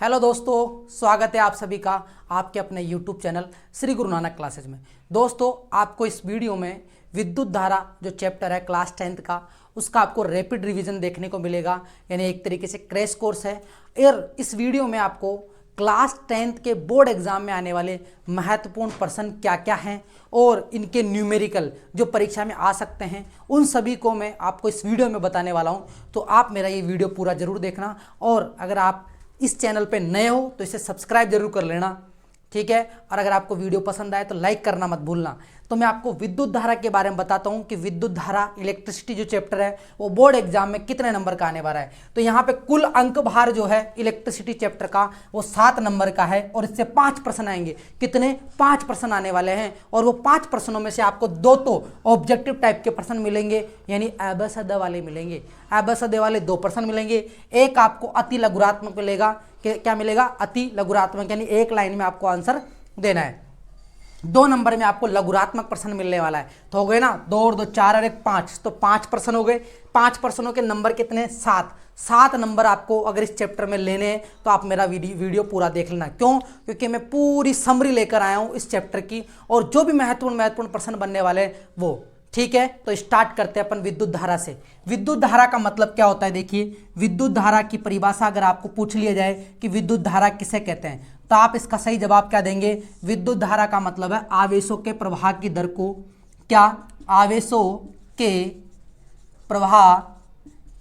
Hello दोस्तों, स्वागत है आप सभी का आपके अपने YouTube channel Shri Guru Nanak classes में। दोस्तों, आपको इस वीडियो में विद्युत धारा जो चैप्टर है क्लास 10th का, उसका आपको रैपिड रिवीजन देखने को मिलेगा, यानी एक तरीके से क्रैश कोर्स है। और इस वीडियो में आपको क्लास 10th के बोर्ड एग्जाम में आने वाले महत्वपूर्ण प्रश्न क्या क्या हैं और इनके न्यूमेरिकल जो परीक्षा में आ सकते हैं, उन सभी को मैं आपको इस वीडियो में बताने वाला हूं। तो आप मेरा ये वीडियो पूरा जरूर देखना, और अगर आप इस चैनल पे नए हो तो इसे सब्सक्राइब जरूर कर लेना, ठीक है। और अगर आपको वीडियो पसंद आए तो लाइक करना मत भूलना। तो मैं आपको विद्युत धारा के बारे में बताता हूं कि विद्युत धारा इलेक्ट्रिसिटी जो चैप्टर है वो बोर्ड एग्जाम में कितने नंबर का आने वाला है। तो यहाँ पे कुल अंक भार जो है इलेक्ट्रिसिटी चैप्टर का वो 7 नंबर का है, और इससे 5 प्रश्न आएंगे। कितने? 5 प्रश्न आने वाले हैं, और वो 5 प्रश्नों में से आपको 2 तो ऑब्जेक्टिव टाइप के प्रश्न मिलेंगे, यानी अबसद वाले मिलेंगे। अबसद वाले 2 प्रश्न मिलेंगे। एक आपको अति लघुरात्मक मिलेगा। क्या मिलेगा? अति लघुरात्मक, यानी एक लाइन में आपको आंसर देना है। 2 नंबर में आपको लघुरात्मक प्रश्न मिलने वाला है। तो हो गए ना, 2 और 2 4 और 1 5, तो 5 प्रश्न हो गए। 5 प्रश्नों के नंबर कितने? 7 नंबर आपको अगर इस चैप्टर में लेने हैं तो आप मेरा वीडियो पूरा देख लेना। क्यों? क्योंकि मैं पूरी समरी लेकर आया हूँ इस चैप्टर की, और जो भी महत्वपूर्ण प्रश्न बनने वाले हैं वो, ठीक है। तो स्टार्ट करते हैं अपन विद्युत धारा से। विद्युत धारा का मतलब क्या होता है? देखिए, विद्युत धारा की परिभाषा अगर आपको पूछ लिया जाए कि विद्युत धारा किसे कहते हैं, तो आप इसका सही जवाब क्या देंगे? विद्युत धारा का मतलब है आवेशों के प्रवाह की दर को, क्या? आवेशों के प्रवाह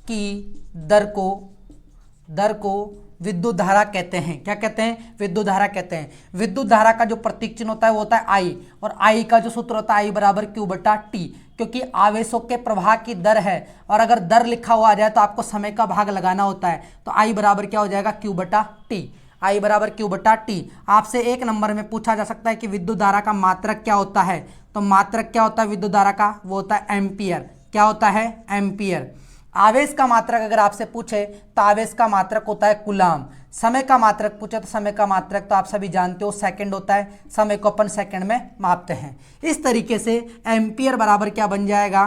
की दर को विद्युत धारा कहते हैं। क्या कहते हैं? विद्युत धारा कहते हैं। विद्युत धारा का जो प्रतीक चिन्ह होता है वो होता है आई, और आई का जो सूत्र होता है आई बराबर क्यू बटा टी, क्योंकि आवेशों के प्रवाह की दर है, और अगर दर लिखा हुआ आ जाए तो आपको समय का भाग लगाना होता है। तो आई बराबर क्या हो जाएगा? क्यू बटा टी। आई बराबर क्यू बटा टी। आपसे 1 नंबर में पूछा जा सकता है कि विद्युत धारा का मात्रक क्या होता है। तो मात्रक क्या होता है विद्युत धारा का? वो होता है एम्पियर। क्या होता है? एम्पियर। आवेश का मात्रक अगर आपसे पूछे तो आवेश का मात्रक होता है कूलाम। समय का मात्रक पूछे तो समय का मात्रक तो आप सभी जानते हो सेकंड होता है। समय को अपन सेकंड में मापते हैं। इस तरीके से एम्पियर बराबर क्या बन जाएगा?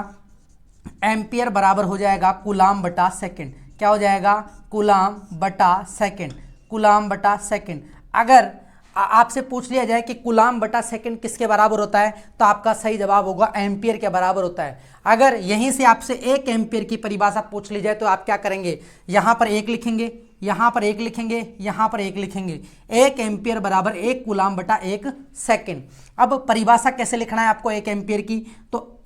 एम्पियर बराबर हो जाएगा कूलाम बटा सेकंड। क्या हो जाएगा? कूलाम बटा सेकंड। कूलाम बटा सेकंड। अगर आपसे पूछ लिया जाए कि कूलाम बटा सेकंड किसके बराबर होता है, तो आपका सही जवाब होगा एम्पियर के बराबर होता है। अगर यहीं से आपसे 1 एम्पियर की परिभाषा पूछ ली जाए तो आप क्या करेंगे? यहाँ पर 1 लिखेंगे, यहाँ पर 1 लिखेंगे, यहाँ पर 1 लिखेंगे। 1 एम्पियर बराबर 1 कूलाम बटा 1 सेकंड। अब परिभाषा कैसे लिखना है आपको 1 एम्पियर की? तो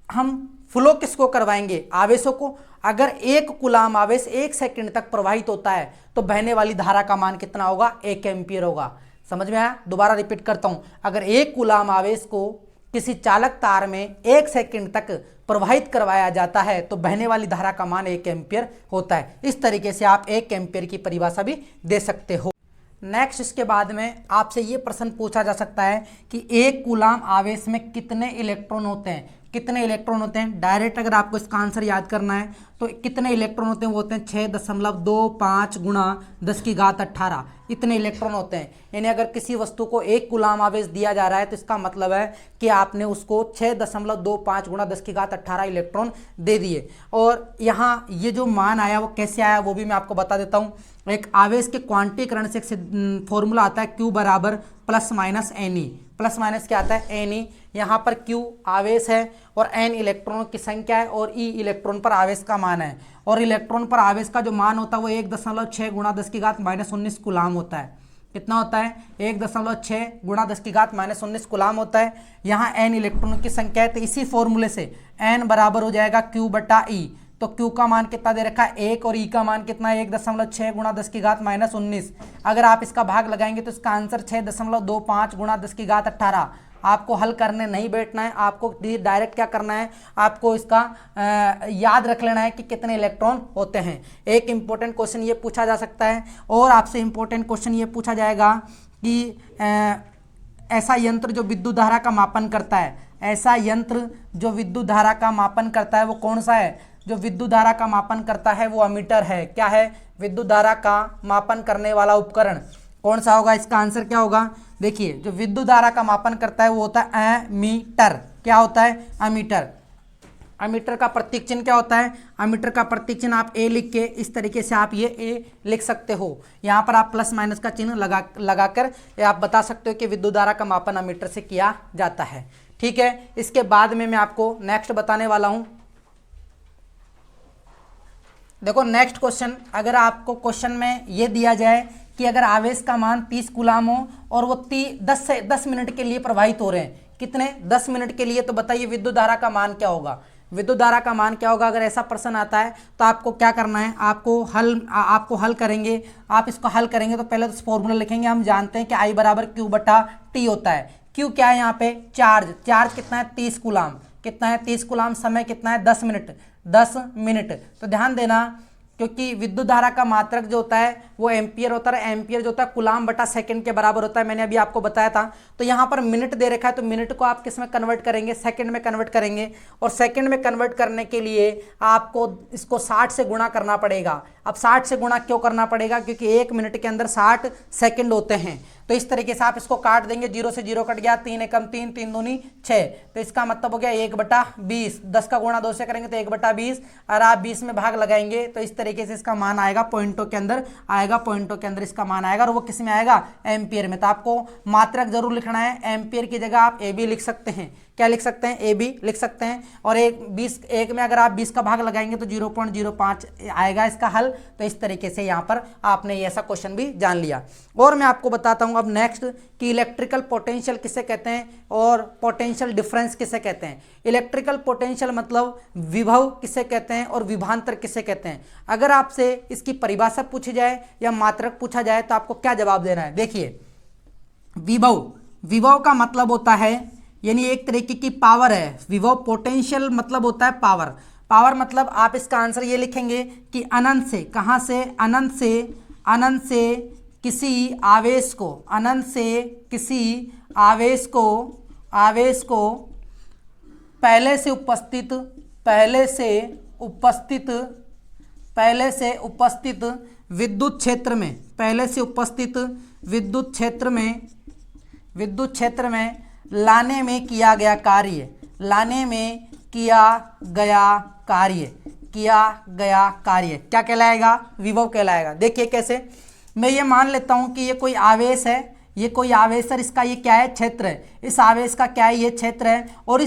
हम फ्लो किसको करवाएंगे? आवेशों को। अगर 1 कूलाम आवेश 1 सेकंड तक प्रवाहित होता है तो बहने वाली धारा का मान कितना होगा? 1 एम्पियर होगा। समझ में आया? दोबारा रिपीट करता हूं। अगर 1 कूलाम आवेश को किसी चालक तार में 1 सेकंड तक प्रवाहित करवाया जाता है तो बहने वाली धारा का मान 1 एम्पियर होता है। इस तरीके से आप 1 एम्पियर की परिभाषा भी दे सकते हो। नेक्स्ट, इसके बाद में आपसे ये प्रश्न पूछा जा सकता है कि 1 कूलाम आवेश में कितने इलेक्ट्रॉन होते हैं? कितने इलेक्ट्रॉन होते हैं? डायरेक्ट अगर आपको इसका आंसर याद करना है तो कितने इलेक्ट्रॉन होते हैं? वो होते हैं 6.25 गुणा 10 की घात 18। इतने इलेक्ट्रॉन होते हैं। यानी अगर किसी वस्तु को 1 कूलाम आवेश दिया जा रहा है तो इसका मतलब है कि आपने उसको 6.25 गुणा 10 की घात 18 इलेक्ट्रॉन दे दिए। और यहाँ ये जो मान आया वो कैसे आया वो भी मैं आपको बता देता हूँ। एक आवेश के क्वांटीकरण से एक फॉर्मूला आता है, Q बराबर plus minus NE। Plus minus क्या आता है? NE। यहाँ पर Q आवेश है और N इलेक्ट्रॉनों की संख्या है, और E इलेक्ट्रॉन पर आवेश का मान है। और इलेक्ट्रॉन पर आवेश का जो मान होता है वो 1.6 गुणा 10 की घात -19 कूलाम होता है। कितना होता है? 1.6 गुणा 10 की घात -19 कूलाम होता है। यहाँ N इलेक्ट्रॉनों की संख्या है, तो इसी फॉर्मूले से N बराबर हो जाएगा Q बटा E। तो Q का मान कितना दे रखा है? 1, और E का मान कितना है? 1.6 गुणा 10 की घात -19। अगर आप इसका भाग लगाएंगे तो इसका आंसर 6.25 गुणा 10 की घात 18। आपको हल करने नहीं बैठना है, आपको डायरेक्ट क्या करना है? आपको इसका याद रख लेना है कि कितने इलेक्ट्रॉन होते हैं। एक इंपॉर्टेंट क्वेश्चन ये पूछा जा सकता है, और आपसे इंपॉर्टेंट क्वेश्चन ये पूछा जाएगा कि ऐसा यंत्र जो विद्युत धारा का मापन करता है, ऐसा यंत्र जो विद्युत धारा का मापन करता है वो कौन सा है? जो विद्युत धारा का मापन करता है वो अमीटर है। क्या है? विद्युत धारा का मापन करने वाला उपकरण कौन सा होगा? इसका आंसर क्या होगा? देखिए, जो विद्युत धारा का मापन करता है वो होता है एमीटर। क्या होता है? एमीटर। अमीटर का प्रतीक चिन्ह क्या होता है? अमीटर का प्रतीक चिन्ह आप ए लिख के इस तरीके से आप ये ए लिख सकते हो। यहाँ पर आप प्लस माइनस का चिन्ह लगाकर आप बता सकते हो कि विद्युत धारा का मापन अमीटर से किया जाता है। ठीक है, इसके बाद में मैं आपको नेक्स्ट बताने वाला हूँ। देखो नेक्स्ट क्वेश्चन, अगर आपको क्वेश्चन में ये दिया जाए कि अगर आवेश का मान 30 कूलाम हो और वो 10 मिनट के लिए प्रवाहित हो रहे हैं, कितने? 10 मिनट के लिए, तो बताइए विद्युत धारा का मान क्या होगा? विद्युत धारा का मान क्या होगा? अगर ऐसा प्रश्न आता है तो आपको क्या करना है, आपको हल करेंगे। आप इसको हल करेंगे तो पहले तो फॉर्मूला लिखेंगे। हम जानते हैं कि I बराबर Q बटा T होता है। Q क्या है यहाँ पे? चार्ज कितना है? 30 कूलाम। कितना है? 30 कूलाम। समय कितना है? 10 मिनट। 10 मिनट। तो ध्यान देना, क्योंकि विद्युत धारा का मात्रक जो होता है वो एम्पियर होता है। एम्पियर जो होता है कूलाम बटा सेकंड के बराबर होता है, मैंने अभी आपको बताया था। तो यहाँ पर मिनट दे रखा है, तो मिनट को आप किस में कन्वर्ट करेंगे? सेकंड में कन्वर्ट करेंगे। और सेकंड में कन्वर्ट करने के लिए आपको इसको 60 से गुणा करना पड़ेगा। अब 60 से गुणा क्यों करना पड़ेगा? क्योंकि 1 मिनट के अंदर 60 सेकंड होते हैं। तो इस तरीके से आप इसको काट देंगे, 0 से 0 कट गया, 3 एकम 3, 3 दूनी 6। तो इसका मतलब हो गया 1/20। 10 का गुणा 2 से करेंगे तो 1/20, और आप 20 में भाग लगाएंगे तो इस तरीके से इसका मान आएगा, पॉइंटों के अंदर आएगा, पॉइंटों के अंदर इसका मान आएगा। और वो किस में आएगा? एम्पियर में। तो आपको मात्रक जरूर लिखना है। एम्पियर की जगह आप ए बी लिख सकते हैं। क्या लिख सकते हैं? ए बी लिख सकते हैं। और 1 में अगर आप 20 का भाग लगाएंगे तो 0.05 आएगा इसका हल। तो इस तरीके से यहाँ पर आपने ये ऐसा क्वेश्चन भी जान लिया। और मैं आपको बताता हूँ अब नेक्स्ट कि इलेक्ट्रिकल पोटेंशियल किसे कहते हैं और पोटेंशियल डिफरेंस किसे कहते हैं। इलेक्ट्रिकल पोटेंशियल मतलब विभव किसे कहते हैं और विभवांतर किसे कहते हैं। अगर आपसे इसकी परिभाषा पूछी जाए या मात्रक पूछा जाए तो आपको क्या जवाब देना है? देखिए, विभव का मतलब होता है, यानी एक तरीके की पावर है। विभव, पोटेंशियल मतलब होता है पावर मतलब आप इसका आंसर ये लिखेंगे कि अनंत से, कहाँ से? अनंत से किसी आवेश को, अनंत से किसी आवेश को पहले से उपस्थित विद्युत क्षेत्र में लाने में किया गया कार्य क्या कहलाएगा? विभव कहलाएगा। देखिए कैसे, मैं ये मान लेता हूं कि ये कोई आवेश है, इसका ये क्या है? क्षेत्र है। इस आवेश का क्या है? ये क्षेत्र है। और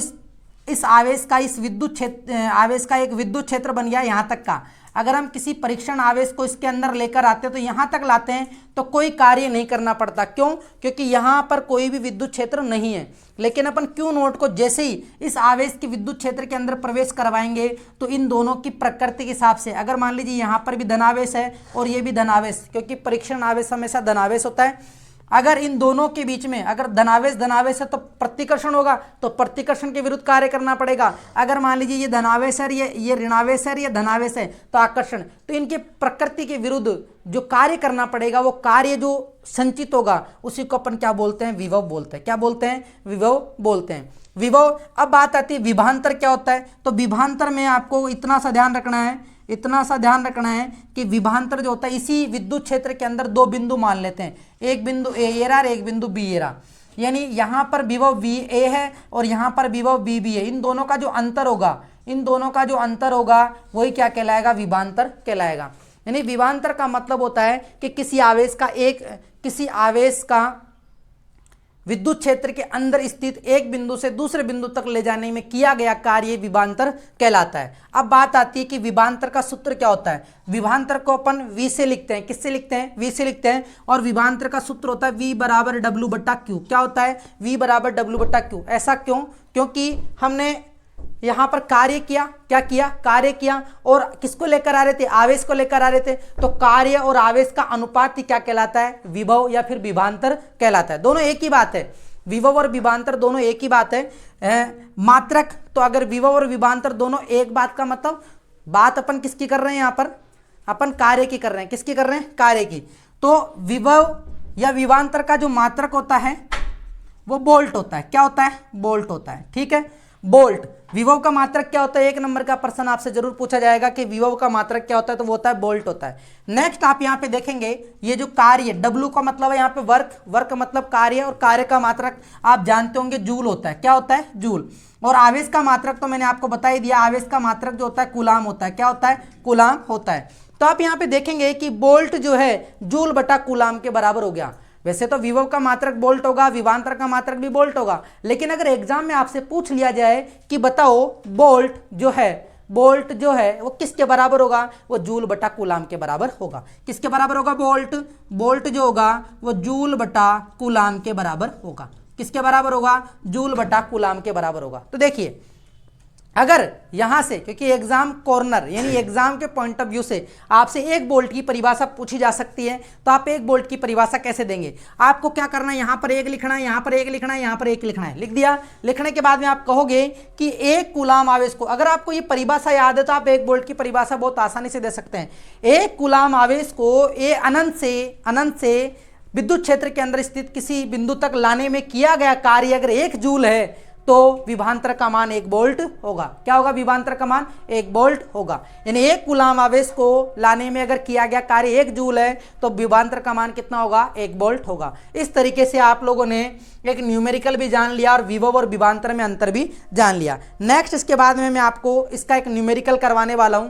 इस आवेश का एक विद्युत क्षेत्र बन गया यहाँ तक का। अगर हम किसी परीक्षण आवेश को इसके अंदर लेकर आते हैं तो यहाँ तक लाते हैं तो कोई कार्य नहीं करना पड़ता। क्यों? क्योंकि यहाँ पर कोई भी विद्युत क्षेत्र नहीं है। लेकिन अपन क्यू नोट को जैसे ही इस आवेश के विद्युत क्षेत्र के अंदर प्रवेश करवाएंगे तो इन दोनों की प्रकृति के हिसाब से, अगर मान लीजिए यहाँ पर भी धनावेश है और ये भी धनावेश, क्योंकि परीक्षण आवेश हमेशा धनावेश होता है, अगर इन दोनों के बीच में अगर धनावेश है तो प्रतिकर्षण होगा, तो प्रतिकर्षण के विरुद्ध कार्य करना पड़ेगा। अगर मान लीजिए ये धनावेश है, ये ऋणावेश है, ये धनावेश है, तो आकर्षण। तो इनके प्रकृति के विरुद्ध जो कार्य करना पड़ेगा, वो कार्य जो संचित होगा उसी को अपन क्या बोलते हैं? विभव बोलते हैं। क्या बोलते हैं? विभव बोलते हैं। विभव। अब बात आती है विभवांतर क्या होता है। तो विभवांतर में आपको इतना सा ध्यान रखना है कि विभवांतर जो होता है, इसी विद्युत क्षेत्र के अंदर दो बिंदु मान लेते हैं, एक बिंदु ए ये रहा और एक बिंदु बी ये रहा। यानी यहाँ पर विभव वी ए है और यहाँ पर विभव बी बी है। इन दोनों का जो अंतर होगा वही क्या कहलाएगा? विभवांतर कहलाएगा। यानी विभवांतर का मतलब होता है कि किसी आवेश का विद्युत क्षेत्र के अंदर स्थित एक बिंदु से दूसरे बिंदु तक ले जाने में किया गया कार्य विभवांतर कहलाता है। अब बात आती है कि विभवांतर का सूत्र क्या होता है। विभवांतर को अपन V से लिखते हैं। किससे लिखते हैं? V से लिखते हैं। और विभवांतर का सूत्र होता है V बराबर W बट्टा Q। क्या होता है? V बराबर W बट्टा Q। ऐसा क्यों? क्योंकि हमने यहाँ पर कार्य किया और किसको लेकर आ रहे थे? आवेश को लेकर आ रहे थे। तो कार्य और आवेश का अनुपात ही क्या कहलाता है? विभव या फिर विभवांतर कहलाता है। दोनों एक ही बात है, विभव और विभवांतर दोनों एक ही बात है। मात्रक, तो अगर विभव और विभवांतर दोनों एक बात का मतलब, बात अपन किसकी कर रहे हैं? यहाँ पर अपन कार्य की कर रहे हैं। किसकी कर रहे हैं? कार्य की। तो विभव या विभवांतर का जो मात्रक होता है वो वोल्ट होता है। क्या होता है? वोल्ट होता है। ठीक है, बोल्ट। विभव का मात्रक क्या होता है, एक नंबर का प्रश्न आपसे जरूर पूछा जाएगा कि विभव का मात्रक क्या होता है, तो वो होता है बोल्ट होता है। नेक्स्ट आप यहाँ पे देखेंगे ये जो कार्य, डब्ल्यू का मतलब है यहाँ पे वर्क, वर्क मतलब कार्य, और कार्य का मात्रक आप जानते होंगे जूल होता है। क्या होता है, जूल। और आवेश का मात्रक तो मैंने आपको बता ही दिया, आवेश का मात्रक जो होता है कूलाम होता है। क्या होता है, कूलाम होता है। तो आप यहाँ पे देखेंगे कि बोल्ट जो है जूल बटा कूलाम के बराबर हो गया। वैसे तो विभव का मात्रक बोल्ट होगा, विभवांतर का मात्रक भी बोल्ट होगा, लेकिन अगर एग्जाम में आपसे पूछ लिया जाए कि बताओ बोल्ट जो है, बोल्ट जो है वो किसके बराबर होगा, वो जूल बटा कूलाम के बराबर होगा। किसके बराबर होगा, बोल्ट, बोल्ट जो होगा वो जूल बटा कूलाम के बराबर होगा। किसके बराबर होगा, जूल बटा कूलाम के बराबर होगा। तो देखिए अगर यहां से, क्योंकि एग्जाम कॉर्नर यानी एग्जाम के पॉइंट ऑफ व्यू से आपसे एक बोल्ट की परिभाषा पूछी जा सकती है, तो आप एक बोल्ट की परिभाषा कैसे देंगे, आपको क्या करना है, यहां पर एक लिखना है, यहां पर एक लिखना है, यहां पर एक लिखना है। लिख दिया, लिखने के बाद में आप कहोगे कि एक कूलाम आवेश को, अगर आपको ये परिभाषा याद है तो आप एक बोल्ट की परिभाषा बहुत आसानी से दे सकते हैं। एक कूलाम आवेश को अनंत से विद्युत क्षेत्र के अंदर स्थित किसी बिंदु तक लाने में किया गया कार्य अगर 1 जूल है तो विभवांतर का मान 1 वोल्ट होगा। क्या होगा, विभवांतर का मान 1 वोल्ट होगा। यानी एक कूलाम आवेश को लाने में अगर किया गया कार्य 1 जूल है तो विभवांतर का मान कितना होगा, 1 वोल्ट होगा। इस तरीके से आप लोगों ने एक न्यूमेरिकल भी जान लिया और विभव और विभवांतर में अंतर भी जान लिया। नेक्स्ट इसके बाद में मैं आपको इसका एक न्यूमेरिकल करवाने वाला हूं।